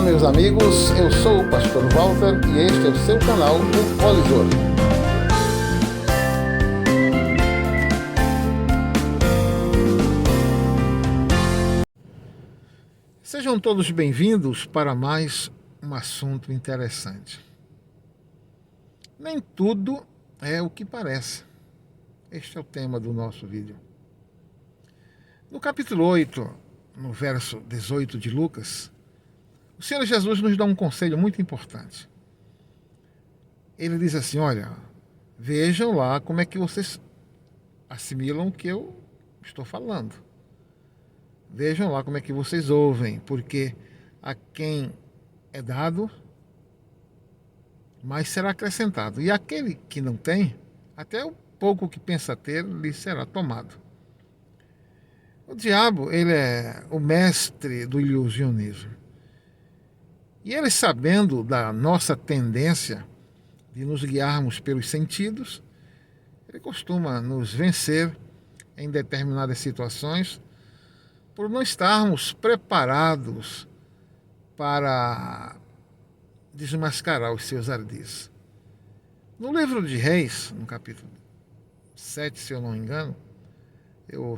Olá, meus amigos, eu sou o Pastor Walter e este é o seu canal do Colisor. Sejam todos bem-vindos para mais um assunto interessante. Nem tudo é o que parece. Este é o tema do nosso vídeo. No capítulo 8, no verso 18 de Lucas, o Senhor Jesus nos dá um conselho muito importante. Ele diz assim, olha, vejam lá como é que vocês assimilam o que eu estou falando. Vejam lá como é que vocês ouvem, porque a quem é dado, mais será acrescentado. E aquele que não tem, até o pouco que pensa ter, lhe será tomado. O diabo, ele é o mestre do ilusionismo. E ele, sabendo da nossa tendência de nos guiarmos pelos sentidos, ele costuma nos vencer em determinadas situações por não estarmos preparados para desmascarar os seus ardis. No livro de Reis, no capítulo 7, se eu não me engano,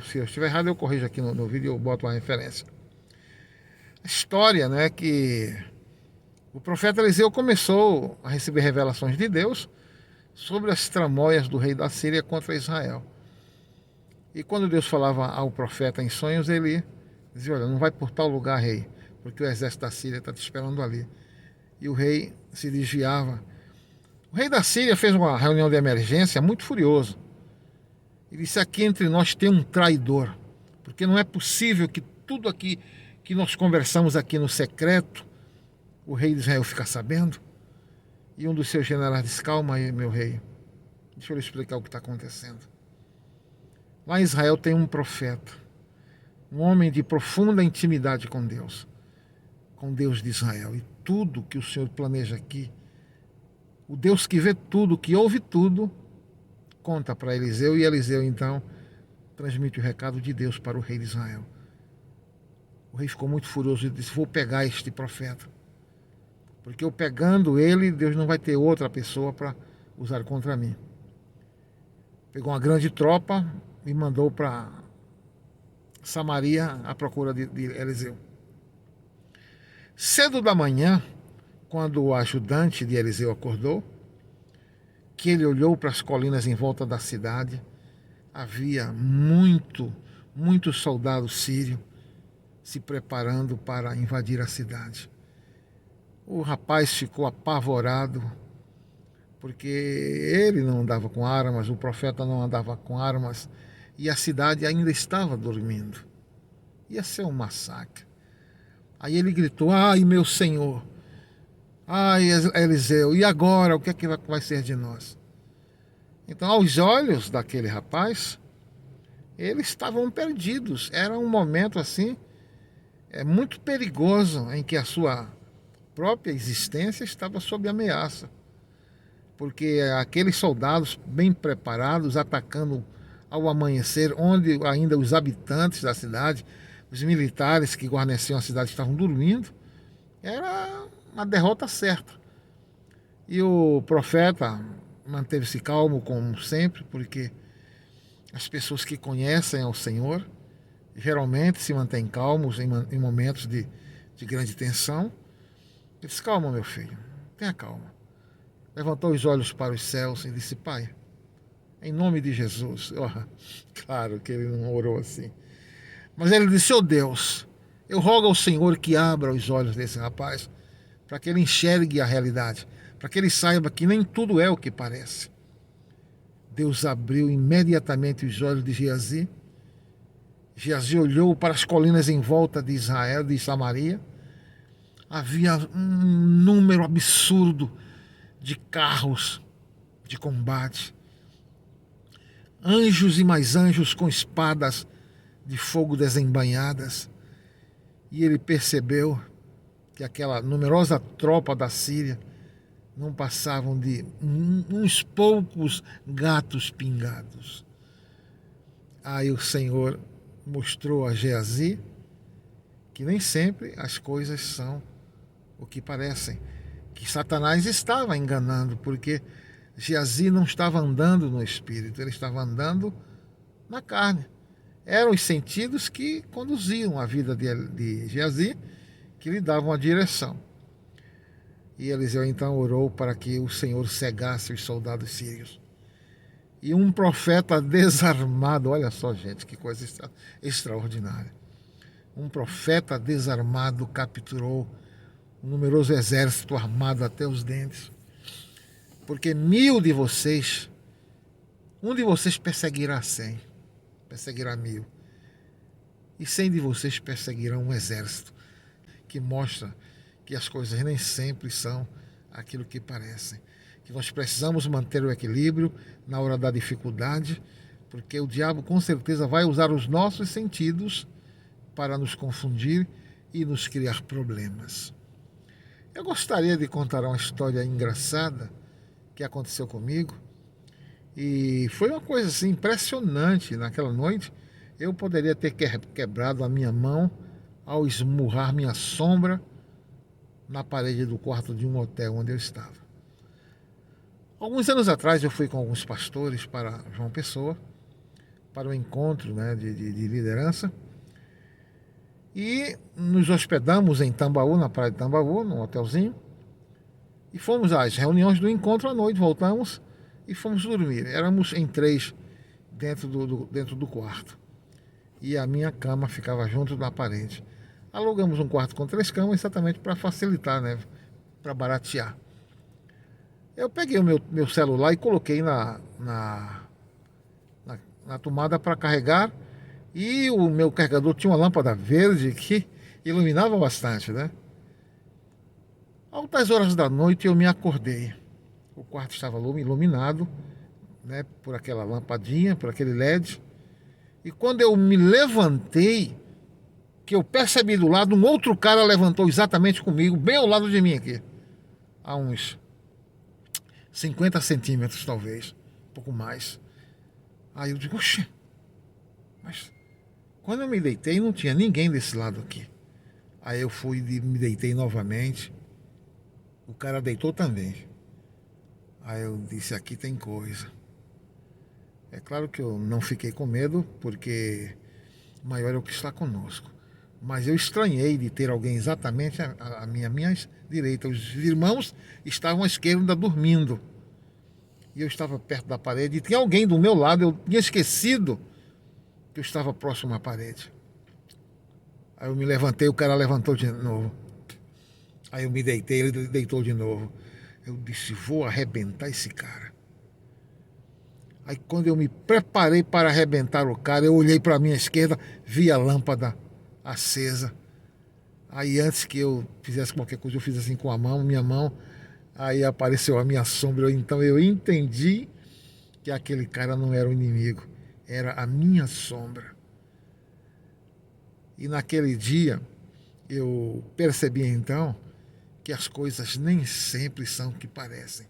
se eu estiver errado eu corrijo aqui no vídeo, eu boto uma referência. A história, né, que o profeta Eliseu começou a receber revelações de Deus sobre as tramóias do rei da Síria contra Israel. E quando Deus falava ao profeta em sonhos, ele dizia, olha, não vai por tal lugar, rei, porque o exército da Síria está te esperando ali. E o rei se desviava. O rei da Síria fez uma reunião de emergência muito furioso. Ele disse, aqui entre nós tem um traidor, porque não é possível que tudo aqui que nós conversamos aqui no secreto, o rei de Israel fica sabendo. E um dos seus generais disse, calma aí, meu rei, deixa eu lhe explicar o que está acontecendo. Lá em Israel tem um profeta, um homem de profunda intimidade com Deus de Israel. E tudo que o Senhor planeja aqui, o Deus que vê tudo, que ouve tudo, conta para Eliseu, e Eliseu então transmite o recado de Deus para o rei de Israel. O rei ficou muito furioso e disse, vou pegar este profeta, porque eu pegando ele, Deus não vai ter outra pessoa para usar contra mim. Pegou uma grande tropa e mandou para Samaria à procura de Eliseu. Cedo da manhã, quando o ajudante de Eliseu acordou, que ele olhou para as colinas em volta da cidade, havia muito soldado sírio se preparando para invadir a cidade. O rapaz ficou apavorado, porque ele não andava com armas, o profeta não andava com armas, e a cidade ainda estava dormindo. Ia ser um massacre. Aí ele gritou, ai meu Senhor, ai Eliseu, e agora o que é que vai ser de nós? Então, aos olhos daquele rapaz, eles estavam perdidos. Era um momento assim, muito perigoso, em que a sua própria existência estava sob ameaça. Porque aqueles soldados bem preparados, atacando ao amanhecer, onde ainda os habitantes da cidade, os militares que guarneciam a cidade estavam dormindo, era uma derrota certa. E o profeta manteve-se calmo, como sempre, porque as pessoas que conhecem ao Senhor geralmente se mantêm calmos em momentos de grande tensão. Ele disse, calma, meu filho, tenha calma. Levantou os olhos para os céus e disse, Pai, em nome de Jesus. Claro que ele não orou assim. Mas ele disse, Deus, eu rogo ao Senhor que abra os olhos desse rapaz, para que ele enxergue a realidade, para que ele saiba que nem tudo é o que parece. Deus abriu imediatamente os olhos de Geazi. Geazi olhou para as colinas em volta de Israel, de Samaria. Havia um número absurdo de carros de combate. Anjos e mais anjos com espadas de fogo desembainhadas. E ele percebeu que aquela numerosa tropa da Síria não passavam de uns poucos gatos pingados. Aí o Senhor mostrou a Geazi que nem sempre as coisas são o que parecem, que Satanás estava enganando, porque Geazi não estava andando no espírito, ele estava andando na carne. Eram os sentidos que conduziam a vida de Geazi, que lhe davam a direção. E Eliseu então orou para que o Senhor cegasse os soldados sírios. E um profeta desarmado, olha só, gente, que coisa extraordinária. Um profeta desarmado capturou um numeroso exército armado até os dentes. Porque 1000 de vocês, um de vocês perseguirá 100, perseguirá 1000. E 100 de vocês perseguirão um exército, que mostra que as coisas nem sempre são aquilo que parecem. Que nós precisamos manter o equilíbrio na hora da dificuldade, porque o diabo com certeza vai usar os nossos sentidos para nos confundir e nos criar problemas. Eu gostaria de contar uma história engraçada que aconteceu comigo, e foi uma coisa assim impressionante. Naquela noite eu poderia ter quebrado a minha mão ao esmurrar minha sombra na parede do quarto de um hotel onde eu estava. Alguns anos atrás eu fui com alguns pastores para João Pessoa, para um encontro, né, de liderança, e nos hospedamos em Tambaú, na praia de Tambaú, num hotelzinho, e fomos às reuniões do encontro à noite, voltamos e fomos dormir. Éramos em 3 dentro do quarto, e a minha cama ficava junto da parede. Alugamos um quarto com 3 camas exatamente para facilitar, né, para baratear. Eu peguei o meu celular e coloquei na tomada para carregar, e o meu carregador tinha uma lâmpada verde que iluminava bastante, né? Altas horas da noite eu me acordei. O quarto estava iluminado, né, por aquela lampadinha, por aquele LED. E quando eu me levantei, que eu percebi do lado, um outro cara levantou exatamente comigo, bem ao lado de mim aqui, a uns 50 centímetros talvez, um pouco mais. Aí eu digo, oxe, mas quando eu me deitei não tinha ninguém desse lado aqui. Aí eu fui e me deitei novamente, o cara deitou também. Aí eu disse, aqui tem coisa. É claro que eu não fiquei com medo, porque maior é o que está conosco. Mas eu estranhei de ter alguém exatamente à minha direita. Os irmãos estavam à esquerda dormindo. E eu estava perto da parede e tinha alguém do meu lado. Eu tinha esquecido que eu estava próximo à parede. Aí eu me levantei, o cara levantou de novo. Aí eu me deitei, ele deitou de novo. Eu disse, vou arrebentar esse cara. Aí quando eu me preparei para arrebentar o cara, eu olhei para a minha esquerda, vi a lâmpada acesa. Aí antes que eu fizesse qualquer coisa, eu fiz assim com a mão, minha mão, aí apareceu a minha sombra. Então eu entendi que aquele cara não era o inimigo, era a minha sombra. E naquele dia eu percebi então que as coisas nem sempre são o que parecem.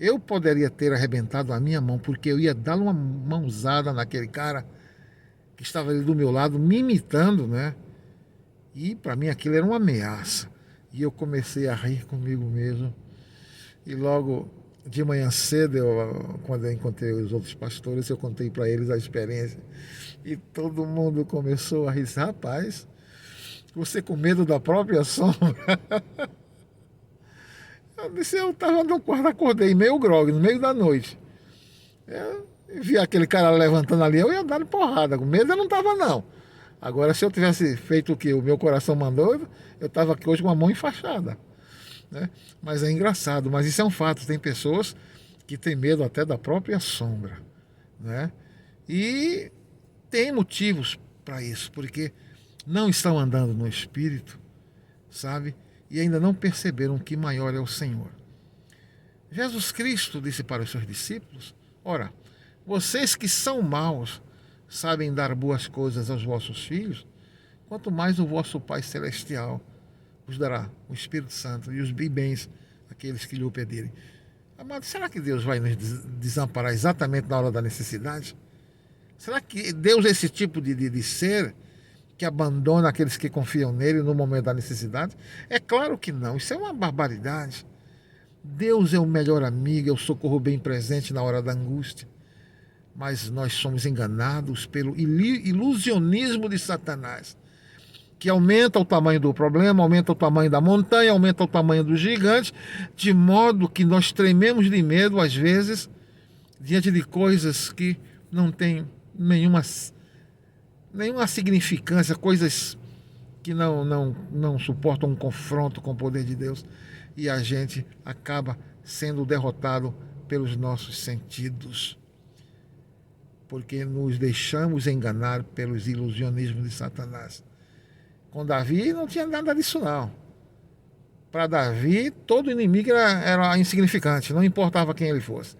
Eu poderia ter arrebentado a minha mão, porque eu ia dar uma mãozada naquele cara que estava ali do meu lado, me imitando, né? E para mim aquilo era uma ameaça. E eu comecei a rir comigo mesmo. E logo de manhã cedo, quando eu encontrei os outros pastores, eu contei para eles a experiência. E todo mundo começou a rir. Rapaz, você com medo da própria sombra? Eu disse, eu estava no quarto, acordei meio grogue, no meio da noite. Eu vi aquele cara levantando ali, eu ia dar porrada. Com medo eu não estava, não. Agora, se eu tivesse feito o que o meu coração mandou, eu estava aqui hoje com a mão enfaixada, né? Mas é engraçado, mas isso é um fato. Tem pessoas que têm medo até da própria sombra, né? E tem motivos para isso, porque não estão andando no Espírito, sabe? E ainda não perceberam que maior é o Senhor. Jesus Cristo disse para os seus discípulos, ora, vocês que são maus sabem dar boas coisas aos vossos filhos, quanto mais o vosso Pai Celestial vos dará o Espírito Santo e os bens àqueles que lhe o pedirem. Amado, será que Deus vai nos desamparar exatamente na hora da necessidade? Será que Deus é esse tipo de ser que abandona aqueles que confiam nele no momento da necessidade? É claro que não, isso é uma barbaridade. Deus é o melhor amigo, é o socorro bem presente na hora da angústia. Mas nós somos enganados pelo ilusionismo de Satanás, que aumenta o tamanho do problema, aumenta o tamanho da montanha, aumenta o tamanho do gigante, de modo que nós trememos de medo, às vezes, diante de coisas que não têm nenhuma significância, coisas que não suportam um confronto com o poder de Deus, e a gente acaba sendo derrotado pelos nossos sentidos, porque nos deixamos enganar pelos ilusionismos de Satanás. Com Davi não tinha nada disso não. Para Davi, todo inimigo era insignificante, não importava quem ele fosse.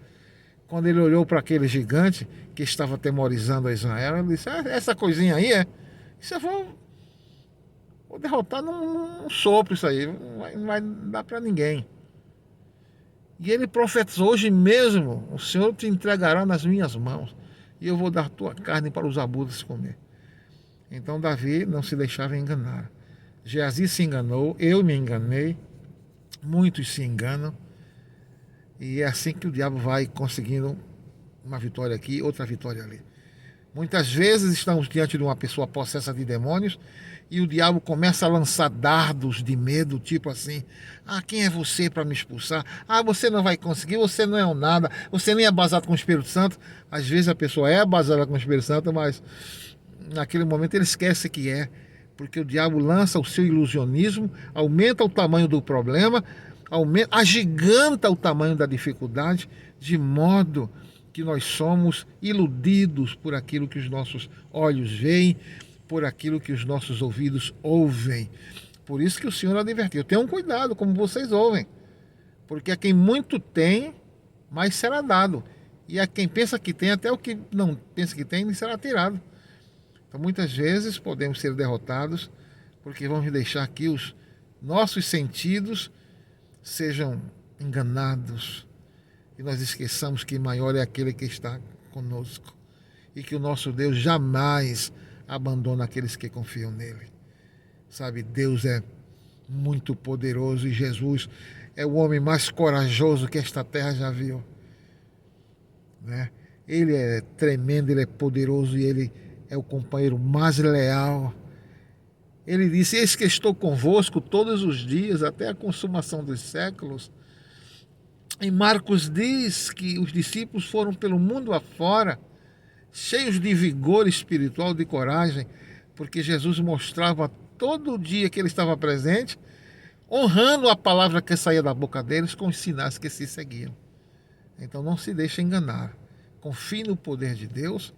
Quando ele olhou para aquele gigante que estava atemorizando a Israel, ele disse, essa coisinha aí isso eu vou derrotar num sopro isso aí, não vai dar para ninguém. E ele profetizou, hoje mesmo o Senhor te entregará nas minhas mãos, e eu vou dar tua carne para os abutres comer. Então Davi não se deixava enganar. Geazi se enganou, eu me enganei, muitos se enganam, e é assim que o diabo vai conseguindo uma vitória aqui, outra vitória ali. Muitas vezes estamos diante de uma pessoa possessa de demônios e o diabo começa a lançar dardos de medo, tipo assim, quem é você para me expulsar? Você não vai conseguir, você não é um nada, você nem é basado com o Espírito Santo. Às vezes a pessoa é basada com o Espírito Santo, mas naquele momento ele esquece que é, porque o diabo lança o seu ilusionismo, aumenta o tamanho do problema, agiganta o tamanho da dificuldade, de modo que nós somos iludidos por aquilo que os nossos olhos veem, por aquilo que os nossos ouvidos ouvem. Por isso que o Senhor advertiu, tenham cuidado como vocês ouvem, porque a quem muito tem, mais será dado, e a quem pensa que tem, até o que não pensa que tem, lhe será tirado. Então muitas vezes podemos ser derrotados, porque vamos deixar que os nossos sentidos sejam enganados, e nós esqueçamos que maior é aquele que está conosco, e que o nosso Deus jamais abandona aqueles que confiam nele. Sabe, Deus é muito poderoso, e Jesus é o homem mais corajoso que esta terra já viu, né? Ele é tremendo, ele é poderoso, e ele é o companheiro mais leal. Ele disse, eis que estou convosco todos os dias, até a consumação dos séculos. Em Marcos diz que os discípulos foram pelo mundo afora, cheios de vigor espiritual, de coragem, porque Jesus mostrava todo dia que ele estava presente, honrando a palavra que saía da boca deles com os sinais que se seguiam. Então não se deixe enganar. Confie no poder de Deus,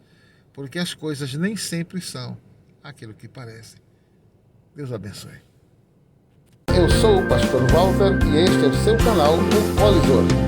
porque as coisas nem sempre são aquilo que parecem. Deus abençoe. Eu sou o pastor Walter e este é o seu canal O Colisor.